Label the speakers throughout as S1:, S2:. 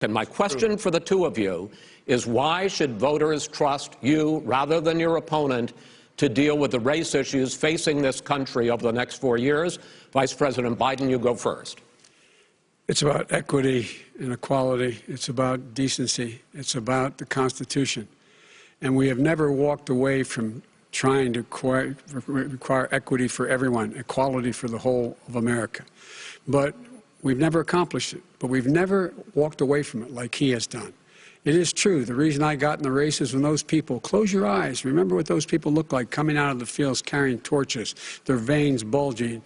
S1: And my question for the two of you is, why should voters trust you rather than your opponent to deal with the race issues facing this country over the next 4 years? Vice President Biden, you go first.
S2: It's about equity and equality. It's about decency. It's about the Constitution. And we have never walked away from trying to require equity for everyone, equality for the whole of America. But we've never accomplished it. But we've never walked away from it like he has done. It is true. The reason I got in the race is when those people, close your eyes, remember what those people look like coming out of the fields carrying torches, their veins bulging,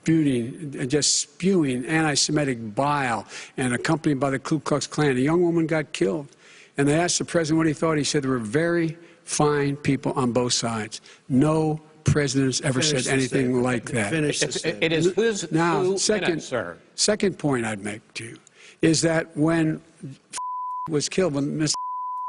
S2: just spewing anti-Semitic bile, and accompanied by the Ku Klux Klan. A young woman got killed. And they asked the president what he thought. He said there were very fine people on both sides. No president's ever said anything like that.
S1: It is whose
S2: now, second point I'd make to you is that when was killed, when Mr.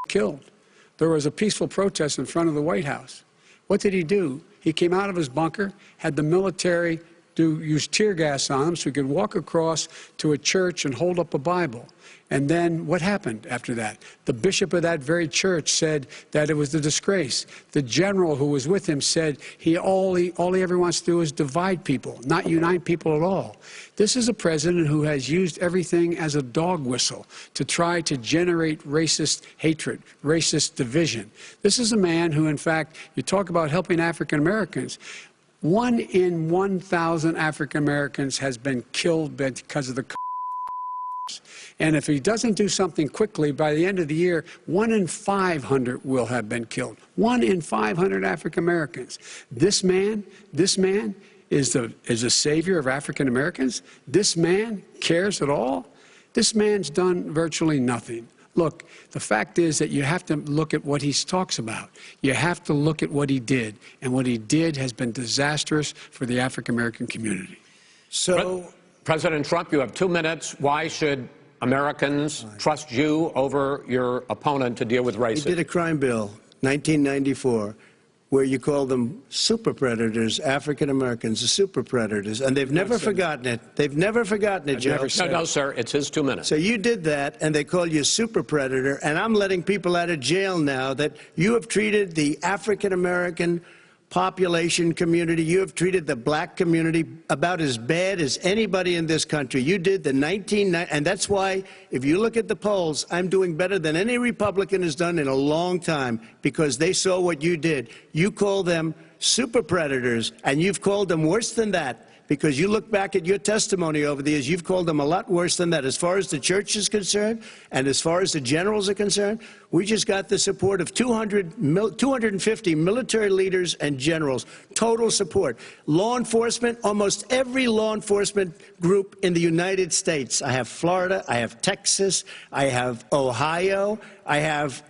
S2: killed, there was a peaceful protest in front of the White House. What did he do? He came out of his bunker, had the military use tear gas on him so he could walk across to a church and hold up a Bible. And then what happened after that? The bishop of that very church said that it was a disgrace. The general who was with him said all he ever wants to do is divide people, not unite people at all. This is a president who has used everything as a dog whistle to try to generate racist hatred, racist division. This is a man who, in fact, you talk about helping African Americans. 1 in 1,000 African Americans has been killed because of the. And if he doesn't do something quickly, by the end of the year, 1 in 500 will have been killed. 1 in 500 African Americans. This man is a savior of African Americans. This man cares at all. This man's done virtually nothing. Look, the fact is that you have to look at what he talks about. You have to look at what he did. And what he did has been disastrous for the African American community.
S1: So, President Trump, you have 2 minutes. Why should Americans trust you over your opponent to deal with racism?
S3: He did a crime bill, 1994, where you call them super predators, African Americans, the super predators, and they've never forgotten it. They've never forgotten it, Joe.
S1: No, sir, it's his 2 minutes.
S3: So you did that, and they call you a super predator, and I'm letting people out of jail now that you have treated the African American population community, you have treated the black community about as bad as anybody in this country. You did the and that's why, if you look at the polls, I'm doing better than any Republican has done in a long time, because they saw what you did. You call them super predators, and you've called them worse than that, because you look back at your testimony over the years, you've called them a lot worse than that. As far as the church is concerned, and as far as the generals are concerned, we just got the support of 250 military leaders and generals, total support. Law enforcement, almost every law enforcement group in the United States. I have Florida, I have Texas, I have Ohio, I have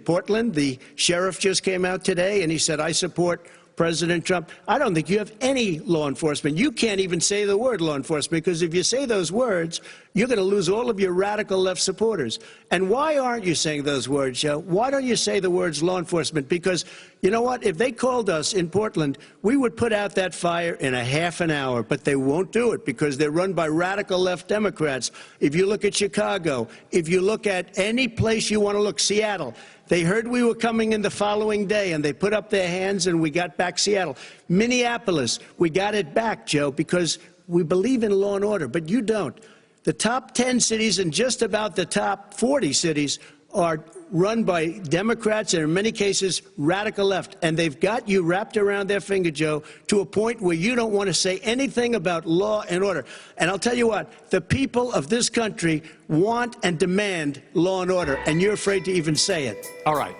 S3: Portland. The sheriff just came out today and he said, I support President Trump. I don't think you have any law enforcement. You can't even say the word law enforcement, because if you say those words, you're going to lose all of your radical left supporters. And why aren't you saying those words, Joe? Why don't you say the words law enforcement? Because, you know what, if they called us in Portland, we would put out that fire in a half an hour, but they won't do it because they're run by radical left Democrats. If you look at Chicago, if you look at any place you want to look, Seattle, they heard we were coming in the following day, and they put up their hands, and we got back Seattle. Minneapolis, we got it back, Joe, because we believe in law and order, but you don't. The top 10 cities and just about the top 40 cities are run by Democrats and, in many cases, radical left. And they've got you wrapped around their finger, Joe, to a point where you don't want to say anything about law and order. And I'll tell you what, the people of this country want and demand law and order, and you're afraid to even say it.
S1: All right.